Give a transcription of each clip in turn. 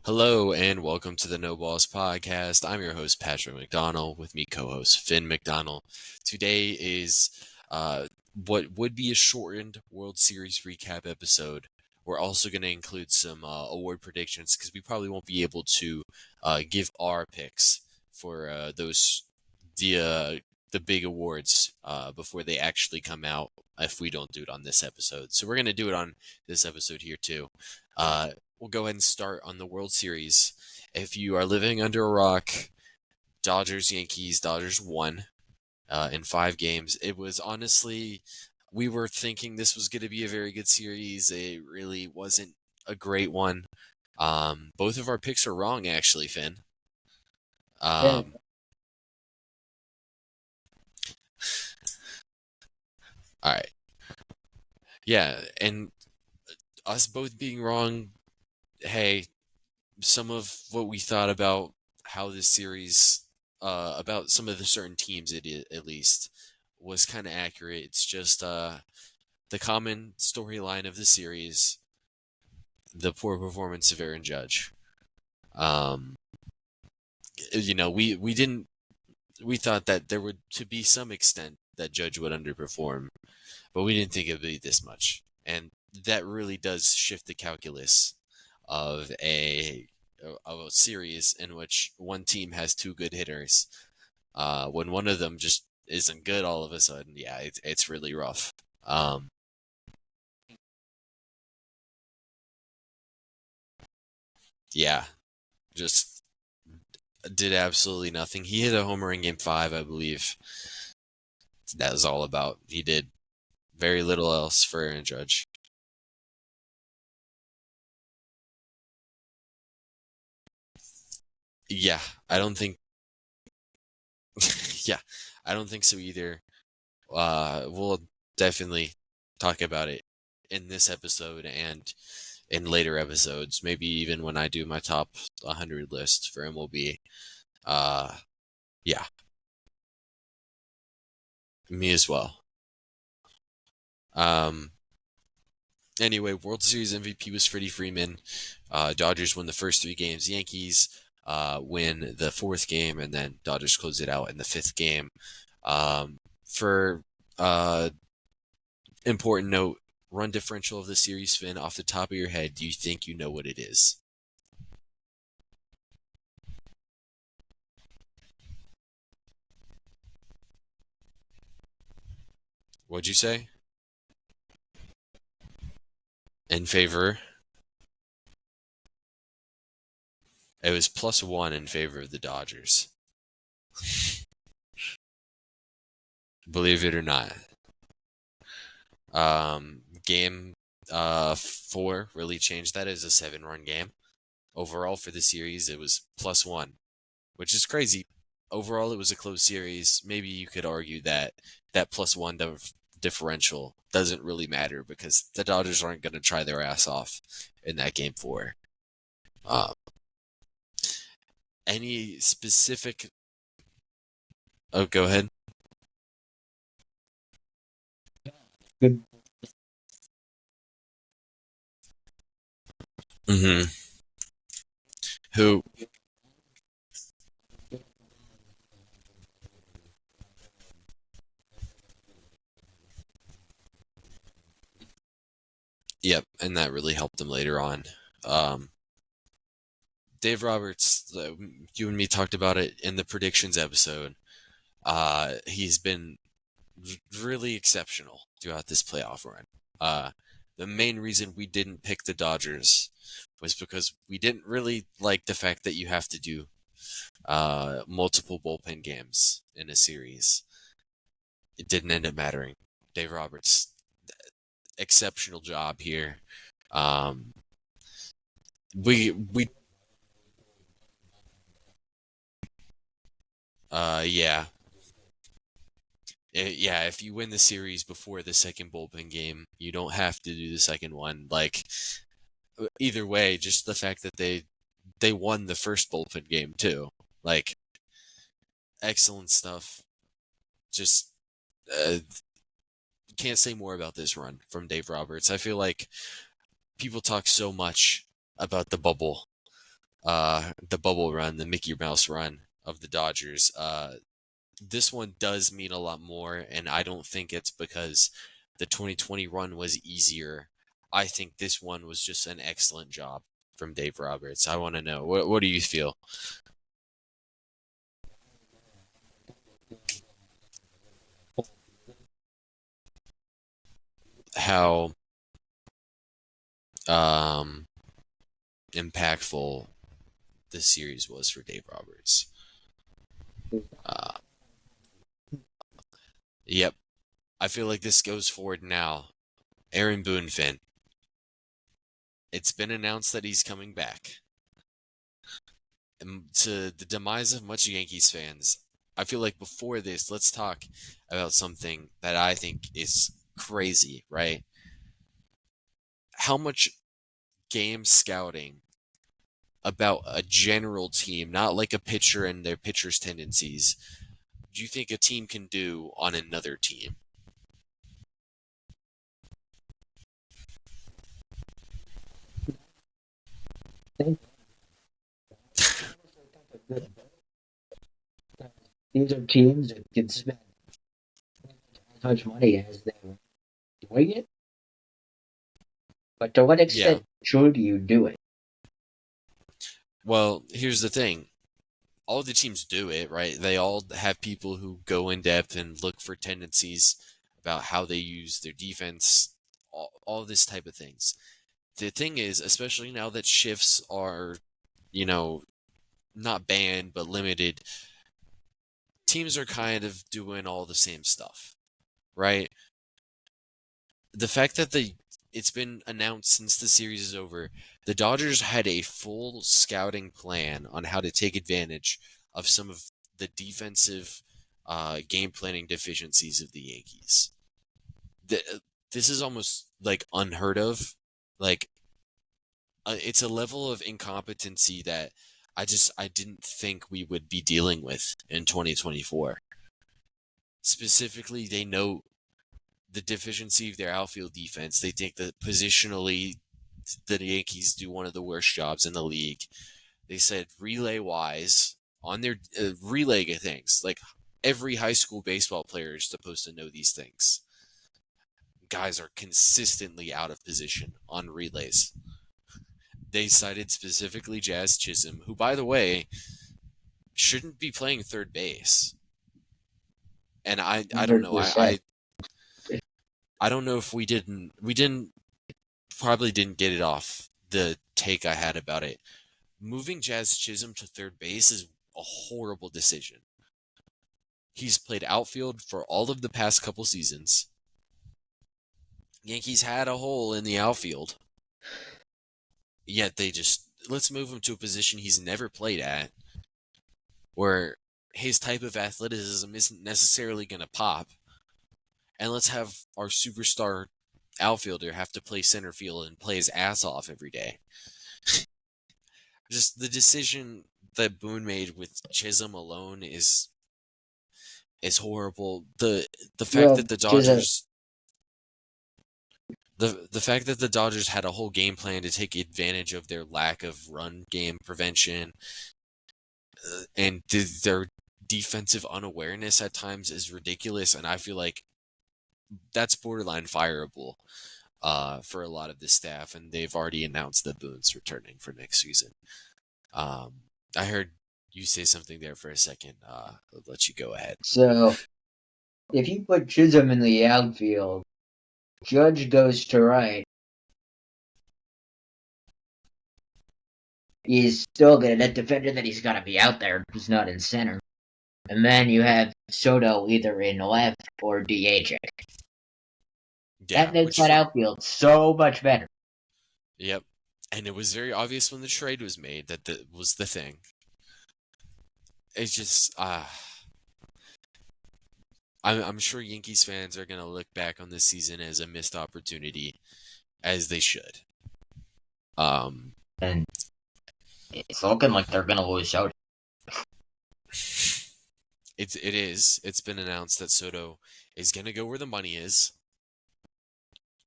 Hello and welcome to the No Balls Podcast. I'm your host, Patrick McDonald, with me co-host Finn McDonald. Today is what would be a shortened World Series recap episode. We're also going to include some award predictions because we probably won't be able to give our picks for the uh, the big awards before they actually come out if we don't do it on this episode. So we're going to do it on this episode here too. Uh, we'll go ahead and start on the World Series. If you are living under a rock, Dodgers, Yankees, Dodgers won in 5 games. It was honestly, we were thinking this was going to be a very good series. It really wasn't a great one. Both of our picks are wrong, actually, Finn. Yeah, Um, all right. Yeah, and us both being wrong, hey, some of what we thought about how this series, about some of the certain teams, at least, was kind of accurate. It's just the common storyline of the series, the poor performance of Aaron Judge. Um, we didn't we thought that there would to be some extent that Judge would underperform, but we didn't think it would be this much, and that really does shift the calculus of a series in which one team has two good hitters. When one of them just isn't good all of a sudden, yeah, it's really rough. Um, yeah, just did absolutely nothing. He hit a homer in Game 5, I believe. That was all about. He did very little else for Aaron Judge. Yeah, I don't think. Yeah, I don't think so either. We'll definitely talk about it in this episode and in later episodes. Maybe even when I do my top 100 list for MLB. Uh, yeah, me as well. Um, anyway, World Series MVP was Freddie Freeman. Dodgers won the first 3 games. Yankees win the fourth game, and then Dodgers close it out in the fifth game. For uh, important note, run differential of the series, Finn, off the top of your head, do you think you know what it is? What'd you say? In favor? It was +1 in favor of the Dodgers. Believe it or not. Game 4 really changed that as a 7-run game. Overall for the series, it was +1, which is crazy. Overall, it was a close series. Maybe you could argue that that +1 differential doesn't really matter because the Dodgers aren't going to try their ass off in that Game 4. Um, any specific? Oh, go ahead. good. Mm-hmm. Who? Yep, and that really helped him later on. Um, Dave Roberts, you and me talked about it in the predictions episode. He's been really exceptional throughout this playoff run. The main reason we didn't pick the Dodgers was because we didn't really like the fact that you have to do multiple bullpen games in a series. It didn't end up mattering. Dave Roberts, exceptional job here. Um, we yeah. Yeah, if you win the series before the second bullpen game, you don't have to do the second one. Like, either way, just the fact that they won the first bullpen game too. Like, excellent stuff. Just uh, can't say more about this run from Dave Roberts. I feel like people talk so much about the bubble, the bubble run, the Mickey Mouse run of the Dodgers. This one does mean a lot more, and I don't think it's because the 2020 run was easier. I think this one was just an excellent job from Dave Roberts. I want to know, what do you feel? How um, impactful this series was for Dave Roberts. Uh, yep, I feel like this goes forward now. Aaron Boone, Finn. It's been announced that he's coming back. And to the demise of much Yankees fans, I feel like before this, let's talk about something that I think is crazy, right? How much game scouting about a general team, not like a pitcher and their pitcher's tendencies, do you think a team can do on another team? These are teams that can spend as much money as they're doing it, but to what Yeah. extent should you do it? Well, here's the thing. All the teams do it, right? They all have people who go in depth and look for tendencies about how they use their defense, all this type of things. The thing is, especially now that shifts are, you know, not banned but limited, teams are kind of doing all the same stuff, right? The fact that it's been announced since the series is over, the Dodgers had a full scouting plan on how to take advantage of some of the defensive game planning deficiencies of the Yankees. This is almost like unheard of. Like it's a level of incompetency that I didn't think we would be dealing with in 2024. Specifically, they know the deficiency of their outfield defense. They think that positionally, the Yankees do one of the worst jobs in the league. They said relay wise on their relay things. Like every high school baseball player is supposed to know these things. Guys are consistently out of position on relays. They cited specifically Jazz Chisholm, who, by the way, shouldn't be playing third base. And I don't know. 100%. I don't know if we probably didn't get it off the take I had about it. Moving Jazz Chisholm to third base is a horrible decision. He's played outfield for all of the past couple seasons. Yankees had a hole in the outfield. Yet they just, let's move him to a position he's never played at, where his type of athleticism isn't necessarily going to pop. And let's have our superstar outfielder have to play center field and play his ass off every day. Just the decision that Boone made with Chisholm alone is horrible. The fact Well, that the just Dodgers the fact that the Dodgers had a whole game plan to take advantage of their lack of run game prevention and their defensive unawareness at times is ridiculous, and I feel like that's borderline fireable for a lot of the staff, and they've already announced that Boone's returning for next season. I heard you say something there for a second. I'll let you go ahead. so if you put Chisholm in the outfield, Judge goes to right, he's still gonna that defender that he's gotta be out there. He's not in center. And then you have Soto either in left or DH. Yeah, That makes which that for outfield so much better. yep, and it was very obvious when the trade was made that that was the thing. It's just I'm sure Yankees fans are gonna look back on this season as a missed opportunity, as they should. Um, And it's looking like they're gonna lose Soto. it's been announced that Soto is gonna go where the money is.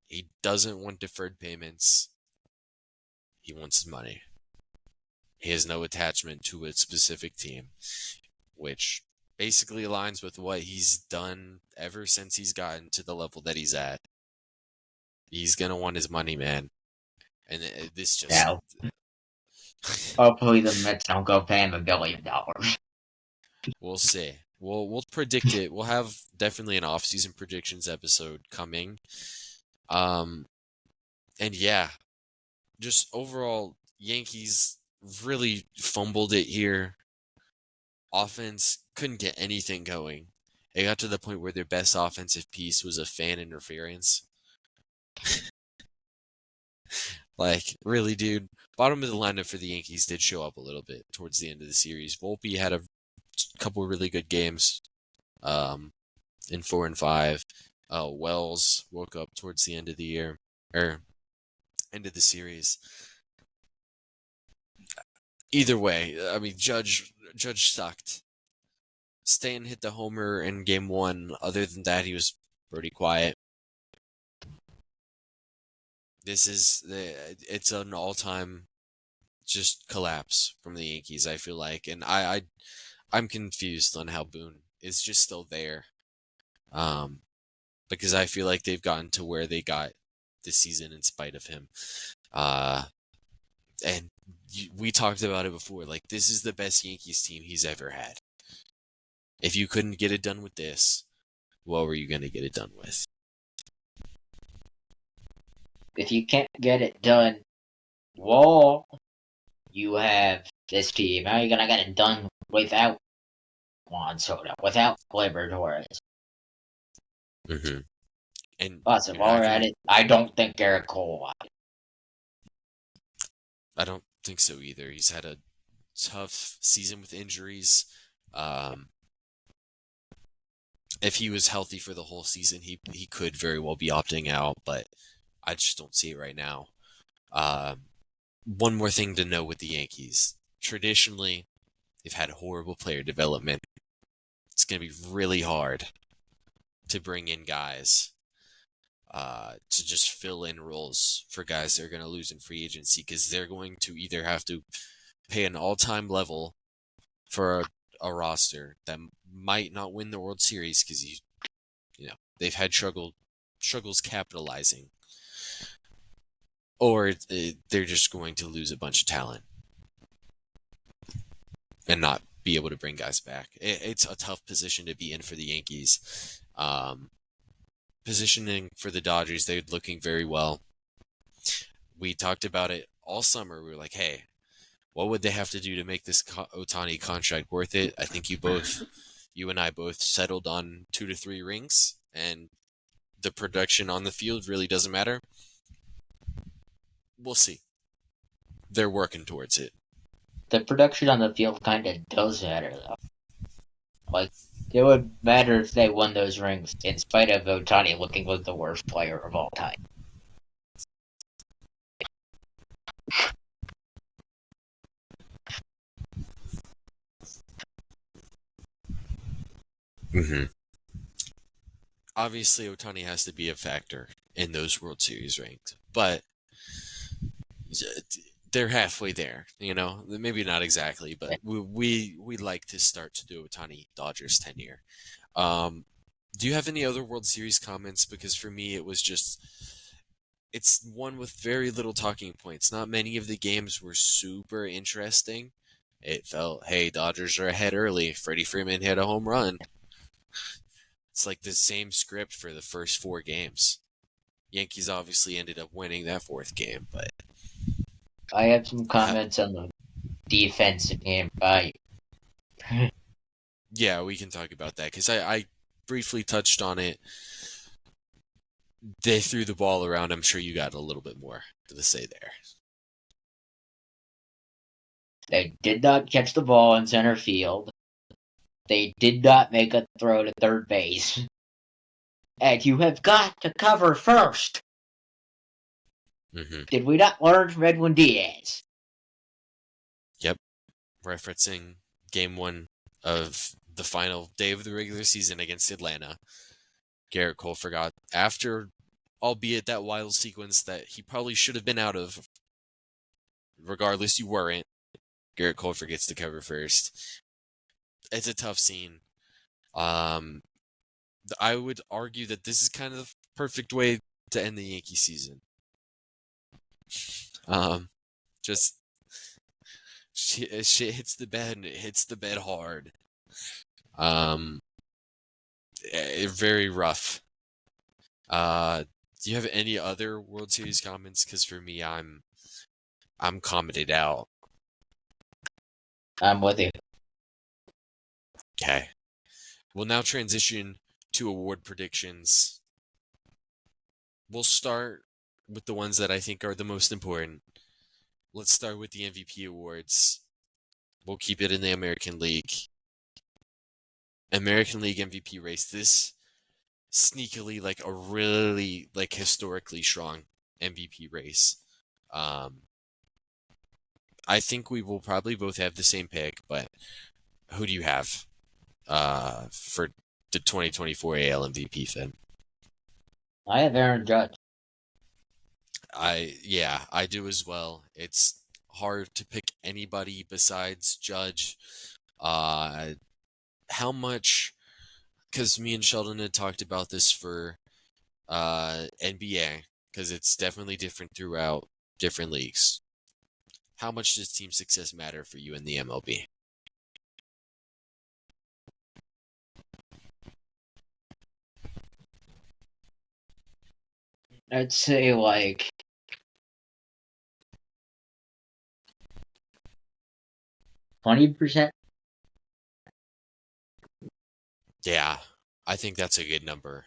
He doesn't want deferred payments. He wants his money. He has no attachment to a specific team, which basically aligns with what he's done ever since he's gotten to the level that he's at. He's going to want his money, man. And this just... Now, hopefully the Mets don't go pay him $1 billion. We'll see. We'll predict it. We'll have definitely an off-season predictions episode coming. And yeah, just overall, Yankees really fumbled it here. Offense couldn't get anything going. It got to the point where their best offensive piece was a fan interference. Like, really, dude? Bottom of the lineup for the Yankees did show up a little bit towards the end of the series. Volpe had a couple really good games in 4 and 5. Wells woke up towards the end of the year, or end of the series. Either way, I mean, Judge sucked. Stanton hit the homer in game 1. Other than that, he was pretty quiet. It's an all-time just collapse from the Yankees, I feel like. And I'm confused on how Boone is just still there. Because I feel like they've gotten to where they got this season in spite of him. And we talked about it before. Like, this is the best Yankees team he's ever had. If you couldn't get it done with this, what were you going to get it done with? If you can't get it done, well, you have this team. How are you going to get it done without Juan Soto, without Gleyber Torres? Mm-hmm. And Plus, if we're at it, I don't think Garrett Cole will. I don't think so either. He's had a tough season with injuries. If he was healthy for the whole season, he could very well be opting out, but I just don't see it right now. One more thing to know with the Yankees. Traditionally, they've had horrible player development. It's going to be really hard to bring in guys to just fill in roles for guys they're going to lose in free agency, because they're going to either have to pay an all-time level for a roster that might not win the World Series because they've had struggles capitalizing, or they're just going to lose a bunch of talent and not be able to bring guys back. It's a tough position to be in for the Yankees. Positioning for the Dodgers, they're looking very well. We talked about it all summer. We were like, hey, what would they have to do to make this Ohtani contract worth it? I think you and I both settled on 2 to 3 rings, and the production on the field really doesn't matter. We'll see. They're working towards it. The production on the field kind of does matter, though. Like, it would matter if they won those rings, in spite of Ohtani looking like the worst player of all time. Mm-hmm. Obviously, Ohtani has to be a factor in those World Series rings, but they're halfway there. Maybe not exactly, but we like to start to do Ohtani Dodgers tenure. Do you have any other World Series comments? Because for me, it's one with very little talking points. Not many of the games were super interesting. It felt, hey, Dodgers are ahead early. Freddie Freeman hit a home run. It's like the same script for the first 4 games. Yankees obviously ended up winning that 4th game, but I have some comments on the defensive game. Yeah, we can talk about that, because I briefly touched on it. They threw the ball around. I'm sure you got a little bit more to say there. They did not catch the ball in center field. They did not make a throw to third base. And you have got to cover first. Mm-hmm. Did we not learn from Edwin Diaz? Yep. Referencing game 1 of the final day of the regular season against Atlanta. Garrett Cole forgot, after, albeit that wild sequence that he probably should have been out of. Regardless, you weren't. Garrett Cole forgets to cover first. It's a tough scene. Um, I would argue that this is kind of the perfect way to end the Yankee season. Just shit hits the bed and it hits the bed hard. Um, very rough. Do you have any other World Series comments? Because for me, I'm commented out. I'm with you. Okay. We'll now transition to award predictions. We'll start with the ones that I think are the most important. Let's start with the MVP awards. We'll keep it in the American League. American League MVP race. This sneakily like a really like historically strong MVP race. I think we will probably both have the same pick, but who do you have for the 2024 AL MVP, Finn? I have Aaron Judge. I do as well. It's hard to pick anybody besides Judge. How much? Because me and Sheldon had talked about this for NBA, because it's definitely different throughout different leagues. How much does team success matter for you in the MLB? I'd say like 20%. Yeah, I think that's a good number.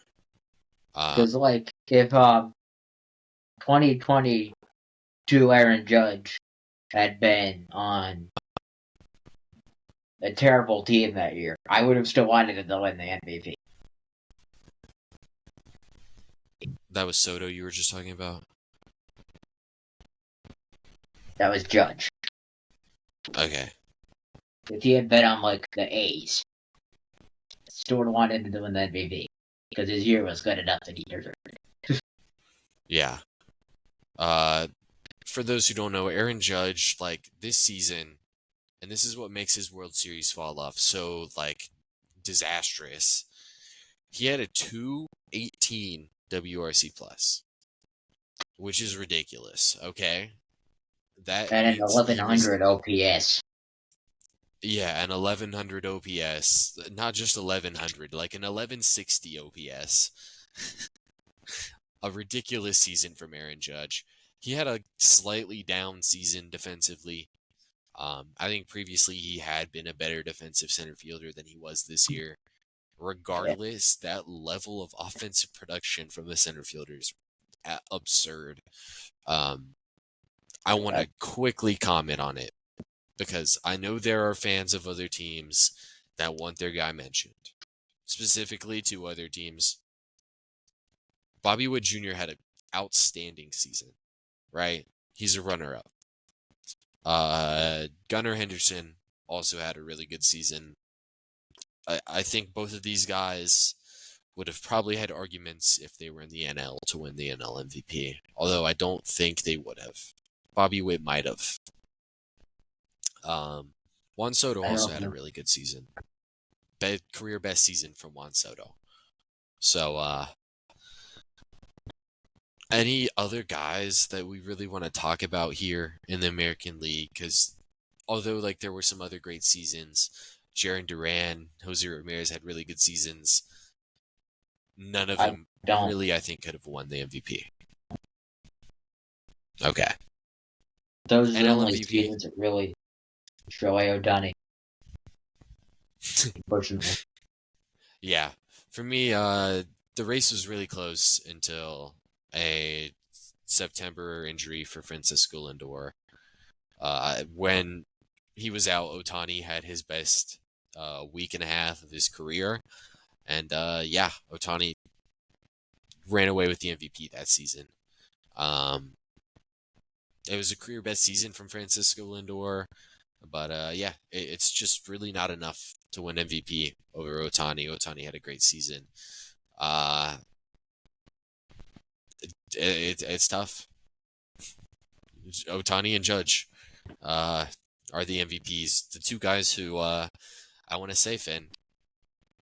Because like if 2022 Aaron Judge had been on a terrible team that year, I would have still wanted him to win the MVP. That was Soto you were just talking about? That was Judge. Okay. If he had been on like the A's, still would have wanted him to win the MVP because his year was good enough that he deserved it. Yeah. For those who don't know, Aaron Judge, like this season, and this is what makes his World Series fall off so like disastrous. He had a 218 WRC plus, which is ridiculous. Okay, that And an means he was 1100 OPS. yeah an 1100 OPS, not just 1100, like an 1160 OPS. A ridiculous season from Aaron Judge. He had a slightly down season defensively. I think previously he had been a better defensive center fielder than he was this year. Yeah. Regardless, that level of offensive production from the center fielders absurd. I want to quickly comment on it because I know there are fans of other teams that want their guy mentioned. Specifically to other teams. Bobby Wood Jr. had an outstanding season, right? He's a runner-up. Gunnar Henderson also had a really good season. I think both of these guys would have probably had arguments if they were in the NL to win the NL MVP. Although I don't think they would have. Bobby Witt might have. Juan Soto also had a really good season. Career best season from Juan Soto. So, any other guys that we really want to talk about here in the American League? Because although like there were some other great seasons, Jaron Duran, Jose Ramirez had really good seasons. None of them really, I think, could have won the MVP. Okay. Those are the NL only MVP. seasons that really Shohei Ohtani. Unfortunately. Yeah. For me, the race was really close until a September injury for Francisco Lindor. When he was out, Ohtani had his best week and a half of his career. And yeah, Ohtani ran away with the MVP that season. It was a career best season from Francisco Lindor. But yeah, it's just really not enough to win MVP over Ohtani. Ohtani had a great season. It's tough. Ohtani and Judge are are the MVPs. The two guys who I want to say, Finn,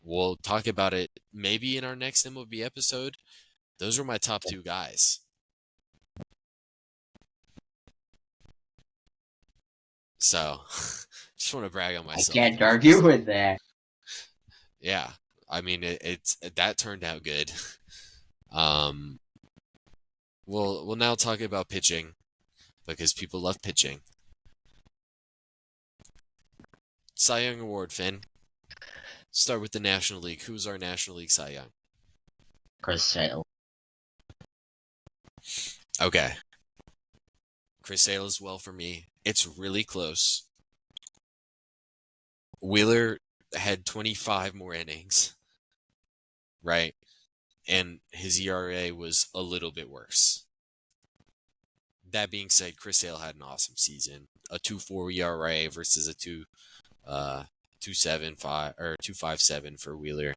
we'll talk about it maybe in our next MLB episode. Those are my top two guys. So, just want to brag on I myself. can't argue with that. Yeah, I mean it's that turned out good. Um, we'll now talk about pitching because people love pitching. Cy Young Award, Finn. Start with the National League. Who's our National League Cy Young? Chris Sale. Okay. Chris Sale as well for me. It's really close. Wheeler had 25 more innings, right? And his ERA was a little bit worse. That being said, Chris Sale had an awesome season. A 2.4 ERA versus a 2.75 or 2.57 for Wheeler.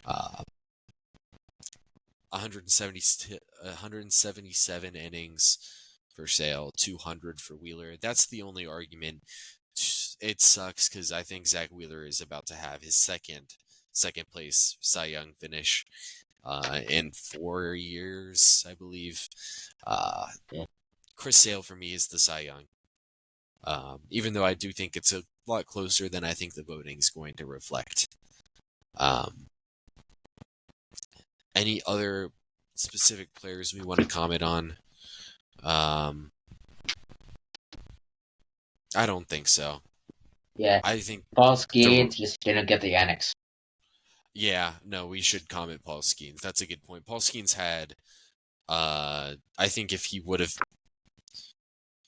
177 innings for Sale, 200 for Wheeler. That's the only argument. It sucks because I think Zach Wheeler is about to have his second place Cy Young finish in 4 years, I believe. Yeah. Chris Sale for me is the Cy Young. Even though I do think it's a lot closer than I think the voting is going to reflect. Any other specific players we want to comment on? I don't think so. Yeah. I think Paul Skeens just didn't get the annex. Yeah, no, we should comment Paul Skeens. That's a good point. Paul Skeens had, I think if he would have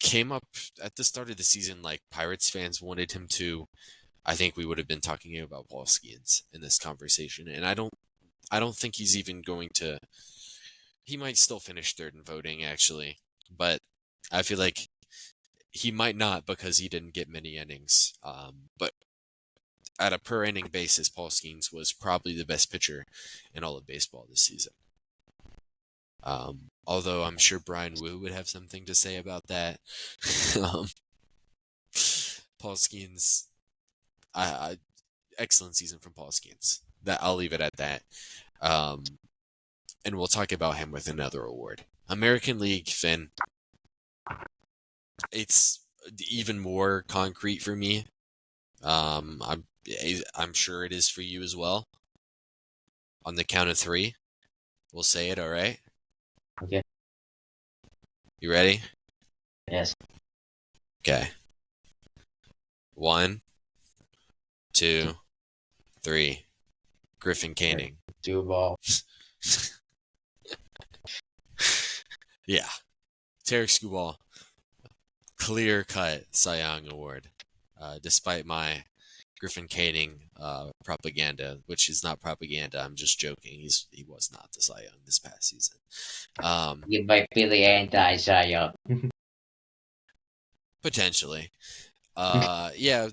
came up at the start of the season like Pirates fans wanted him to, I think we would have been talking about Paul Skeens in this conversation. And I don't think he's even going to. He might still finish third in voting actually, but I feel like he might not because he didn't get many innings. But at a per inning basis, Paul Skeens was probably the best pitcher in all of baseball this season. Although I'm sure Brian Wu would have something to say about that. Paul Skeens, excellent season from Paul Skeens. That I'll leave it at that. And we'll talk about him with another award. American League, Finn. It's even more concrete for me. I'm sure it is for you as well. On the count of three, we'll say it. All right. Okay. You ready? Yes. Okay. 1, 2, 3. Griffin Canning. Duval. Yeah. Tarek Skubal. Clear-cut Cy Young Award. Despite my Griffin Canning propaganda, which is not propaganda, I'm just joking. He was not the Cy Young this past season. You might be the anti-Cy Young. Potentially. Yeah.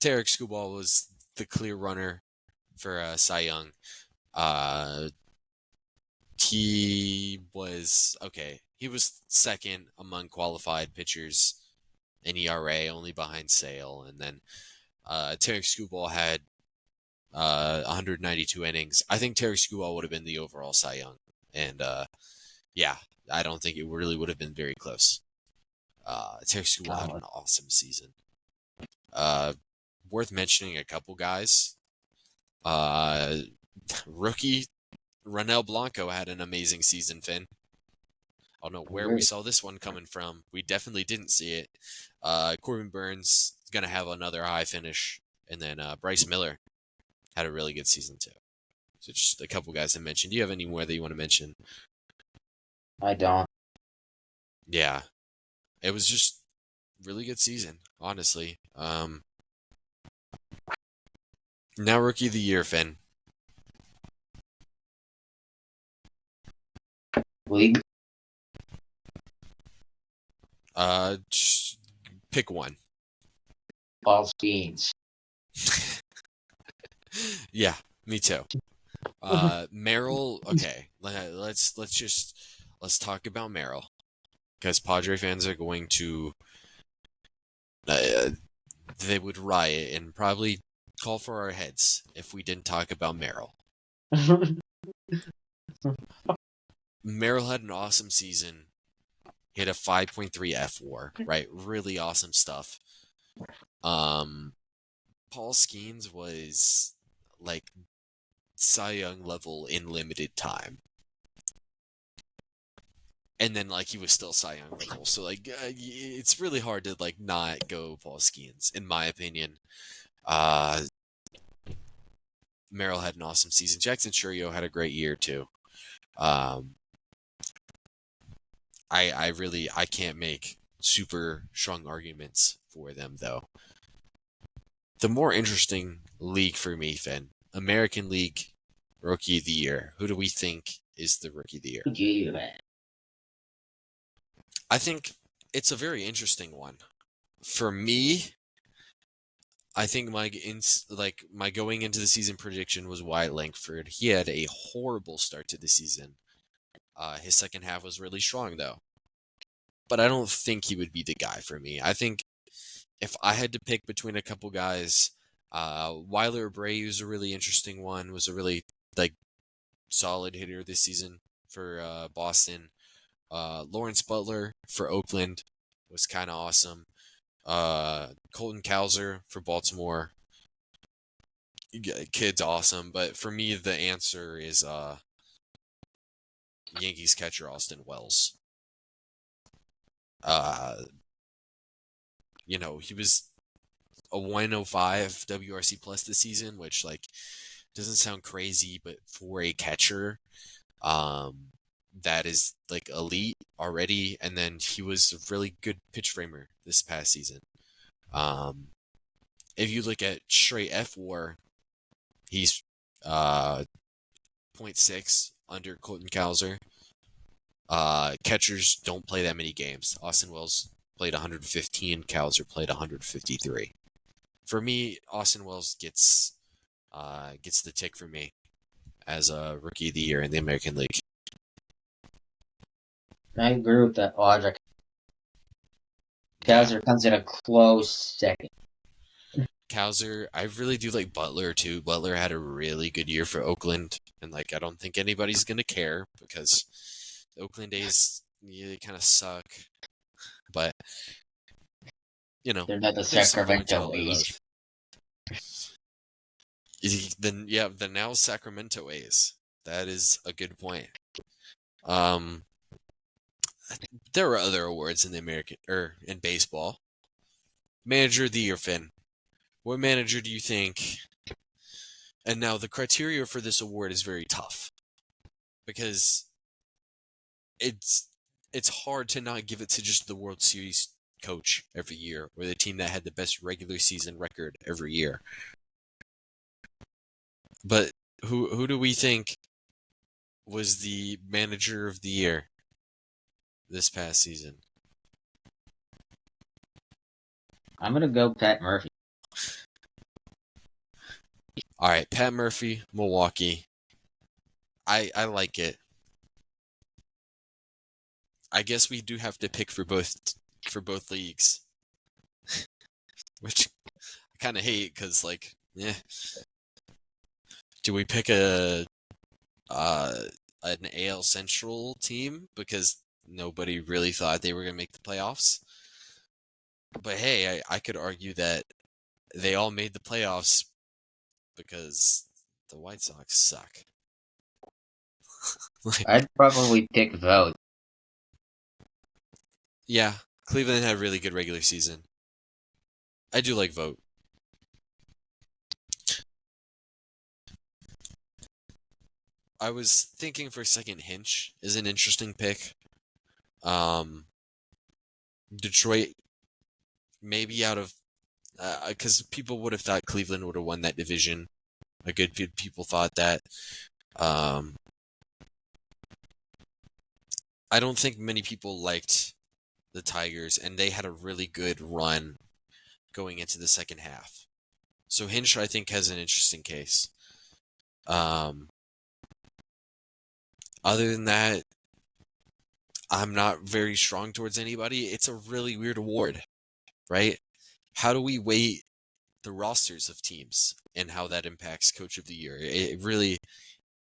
Tarek Skubal was the clear runner for Cy Young. He was okay. He was second among qualified pitchers in ERA, only behind Sale, and then Tarek Skubal had 192 innings. I think Tarek Skubal would have been the overall Cy Young, and yeah, I don't think it really would have been very close. Tarek Skubal had an awesome season. Worth mentioning a couple guys. Rookie Ronel Blanco had an amazing season, Finn. I don't know where we saw this one coming from. We definitely didn't see it. Corbin Burns is going to have another high finish. And then Bryce Miller had a really good season, too. So just a couple guys I mentioned. Do you have any more that you want to mention? I don't. Yeah. It was just really good season, honestly. Now Rookie of the Year, Finn. League? Just pick one. Paul Skeens. Yeah, me too. Merrill. Okay, let's talk about Merrill because Padre fans are going to they would riot and probably call for our heads if we didn't talk about Merrill. Merrill had an awesome season. He had a 5.3 F4, right? Really awesome stuff. Paul Skeens was like Cy Young level in limited time. And then like he was still Cy Young level. So like it's really hard to like not go Paul Skeens, in my opinion. Merrill had an awesome season. Jackson Churio had a great year too. I can't make super strong arguments for them though. The more interesting league for me, Finn, American League Rookie of the Year. Who do we think is the Rookie of the Year? Yeah. I think it's a very interesting one. For me, I think my going into the season prediction was Wyatt Langford. He had a horrible start to the season. His second half was really strong though. But I don't think he would be the guy for me. I think if I had to pick between a couple guys, Weiler Bray was a really interesting one, was a really like solid hitter this season for Boston. Lawrence Butler for Oakland was kind of awesome. Colton Cowser for Baltimore. Kid's awesome, but for me the answer is Yankees catcher Austin Wells. He was a 105 WRC plus this season, which like doesn't sound crazy, but for a catcher, that is like elite already. And then he was a really good pitch framer this past season. If you look at straight F-WAR, he's 0.6 under Colton Cowser. Catchers don't play that many games. Austin Wells played 115. Cowser played 153. For me, Austin Wells gets the tick for me as a Rookie of the Year in the American League. I agree with that logic. Cowser comes in a close second. Cowser, I really do like Butler too. Butler had a really good year for Oakland, and like I don't think anybody's gonna care because the Oakland A's they kind of suck, but they're not the there's some points Sacramento all A's. Then the now Sacramento A's. That is a good point. There are other awards in the American in baseball. Manager of the Year, Finn. What manager do you think? And now the criteria for this award is very tough because it's hard to not give it to just the World Series coach every year or the team that had the best regular season record every year. But who do we think was the manager of the year this past season? I'm gonna go Pat Murphy. All right, Pat Murphy, Milwaukee. I like it. I guess we do have to pick for both leagues, which I kind of hate because like, do we pick an AL Central team because nobody really thought they were gonna make the playoffs? But hey, I could argue that they all made the playoffs because the White Sox suck. I'd probably pick Vogt. Yeah, Cleveland had a really good regular season. I do like Vogt. I was thinking for a second Hinch is an interesting pick. Detroit, maybe out of because people would have thought Cleveland would have won that division. A good few people thought that. I don't think many people liked the Tigers, and they had a really good run going into the second half. So Hinch, I think, has an interesting case. Other than that, I'm not very strong towards anybody. It's a really weird award, right? How do we weight the rosters of teams and how that impacts Coach of the Year. It really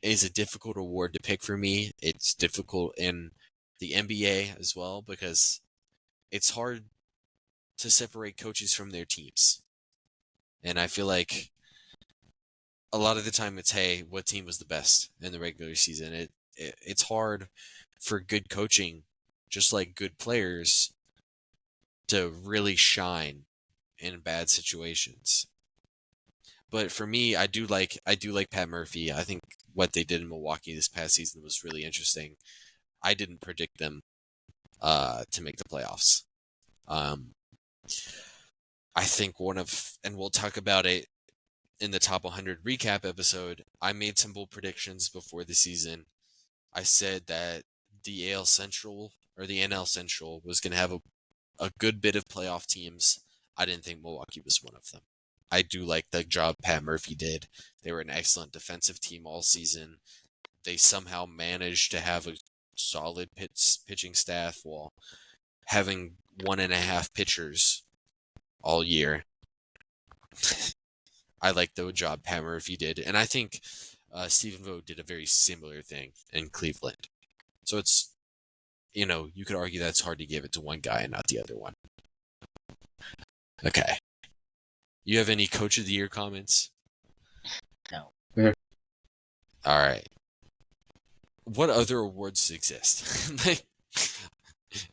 is a difficult award to pick for me. It's difficult in the NBA as well because it's hard to separate coaches from their teams. And I feel like a lot of the time it's, hey, what team was the best in the regular season? It's hard for good coaching, just like good players, to really shine in bad situations. But for me, I do like Pat Murphy. I think what they did in Milwaukee this past season was really interesting. I didn't predict them to make the playoffs. I think and we'll talk about it in the top 100 recap episode. I made some bold predictions before the season. I said that the AL Central or the NL Central was going to have a good bit of playoff teams. I didn't think Milwaukee was one of them. I do like the job Pat Murphy did. They were an excellent defensive team all season. They somehow managed to have a solid pitching staff while having 1.5 pitchers all year. I like the job Pat Murphy did, and I think Stephen Vogt did a very similar thing in Cleveland. So it's, you could argue that it's hard to give it to one guy and not the other one. Okay. You have any Coach of the Year comments? No. All right. What other awards exist?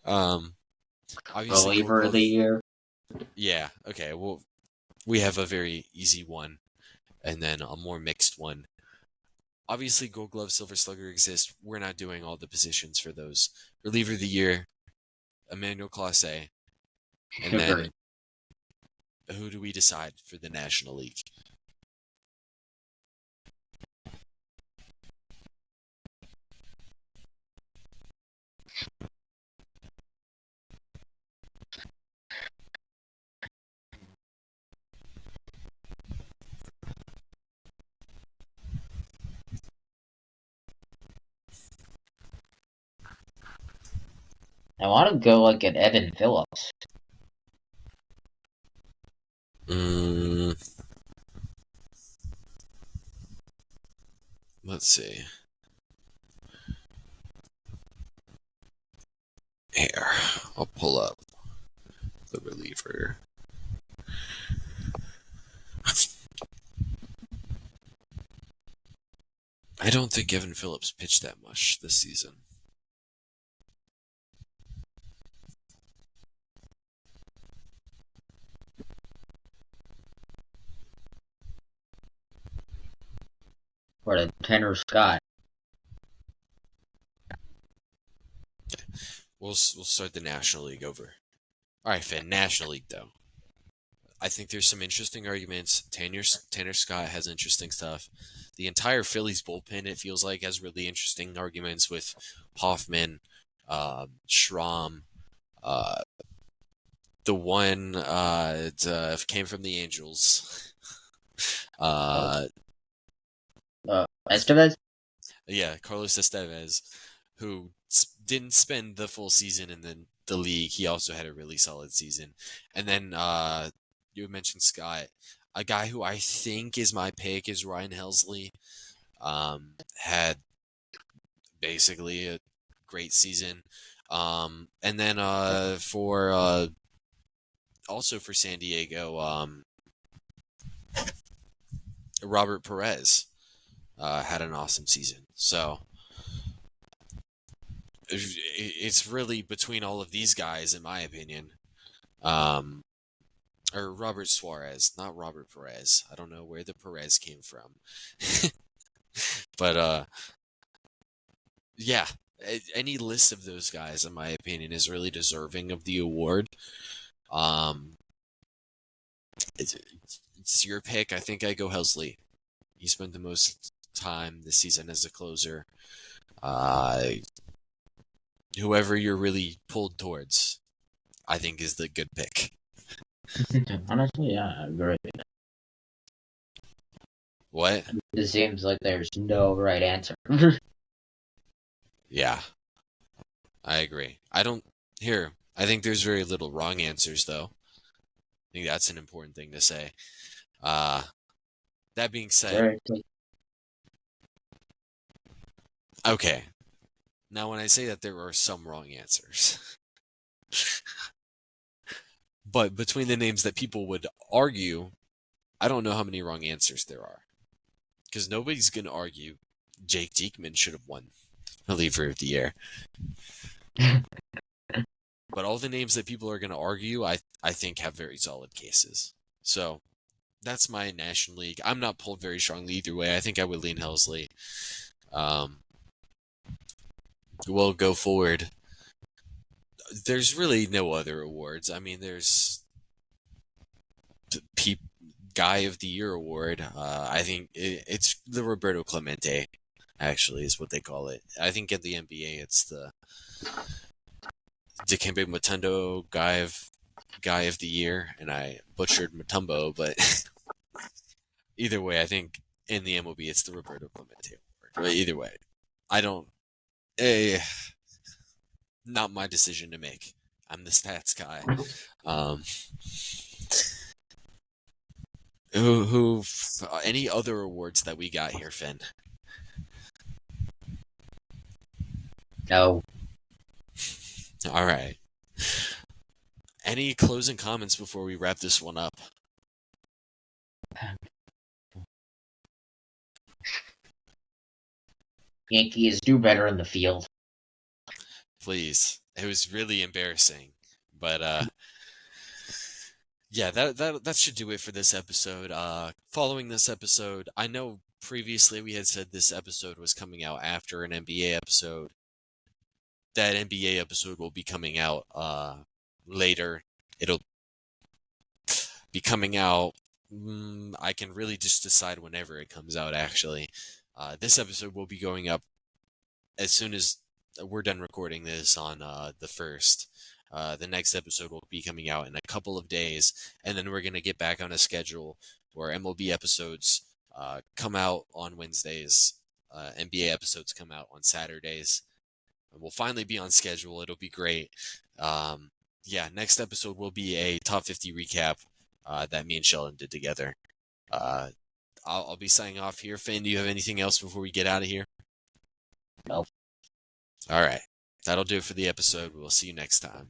Obviously, Reliever of the Year. Yeah. Okay. Well, we have a very easy one, and then a more mixed one. Obviously, Gold Glove, Silver Slugger exist. We're not doing all the positions for those. Reliever of the Year, Emmanuel Clase, and then who do we decide for the National League? I want to go like an Evan Phillips. Let's see. Here, I'll pull up the reliever. I don't think Evan Phillips pitched that much this season. Or the Tanner Scott. We'll start the National League over. All right, Finn. National League though. I think there's some interesting arguments. Tanner Scott has interesting stuff. The entire Phillies bullpen, it feels like, has really interesting arguments with Hoffman, Schramm, the one came from the Angels. Estevez? Yeah, Carlos Estevez, who didn't spend the full season in the league. He also had a really solid season. And then you mentioned Scott. A guy who I think is my pick is Ryan Helsley. Had basically a great season. And then for also for San Diego, Robert Perez had an awesome season. So it's really between all of these guys, in my opinion. Or Robert Suarez, not Robert Perez. I don't know where the Perez came from. But yeah, any list of those guys, in my opinion, is really deserving of the award. It's your pick. I think I go Helsley. He spent the most time this season as a closer. Whoever you're really pulled towards, I think is the good pick. Honestly, yeah, I agree. What? It seems like there's no right answer. Yeah, I agree. I think there's very little wrong answers, though. I think that's an important thing to say. That being said, Where it's like, okay. Now, when I say that there are some wrong answers, but between the names that people would argue, I don't know how many wrong answers there are. Because nobody's going to argue Jake Diekman should have won reliever of the year. But all the names that people are going to argue, I think have very solid cases. So that's my National League. I'm not pulled very strongly either way. I think I would lean Helsley. We'll go forward. There's really no other awards. I mean, there's the Guy of the Year award. I think it's the Roberto Clemente, actually, is what they call it. I think at the NBA, it's the Dikembe Mutombo Guy of the Year, and I butchered Mutombo, but either way, I think in the MLB, it's the Roberto Clemente award. But either way, I don't. Eh, not my decision to make. I'm the stats guy. Um, who any other awards that we got here, Finn? no. All right. Any closing comments before we wrap this one up? Yankees do better in the field. Please. It was really embarrassing. But yeah, that should do it for this episode. Following this episode, I know previously we had said this episode was coming out after an NBA episode. That NBA episode will be coming out later. It'll be coming out. I can really just decide whenever it comes out, actually. This episode will be going up as soon as we're done recording this on the 1st. The next episode will be coming out in a couple of days, and then we're going to get back on a schedule where MLB episodes come out on Wednesdays, NBA episodes come out on Saturdays. We'll finally be on schedule. It'll be great. Yeah, next episode will be a top 50 recap that me and Sheldon did together. I'll be signing off here. Finn, do you have anything else before we get out of here? No. All right. That'll do it for the episode. We'll see you next time.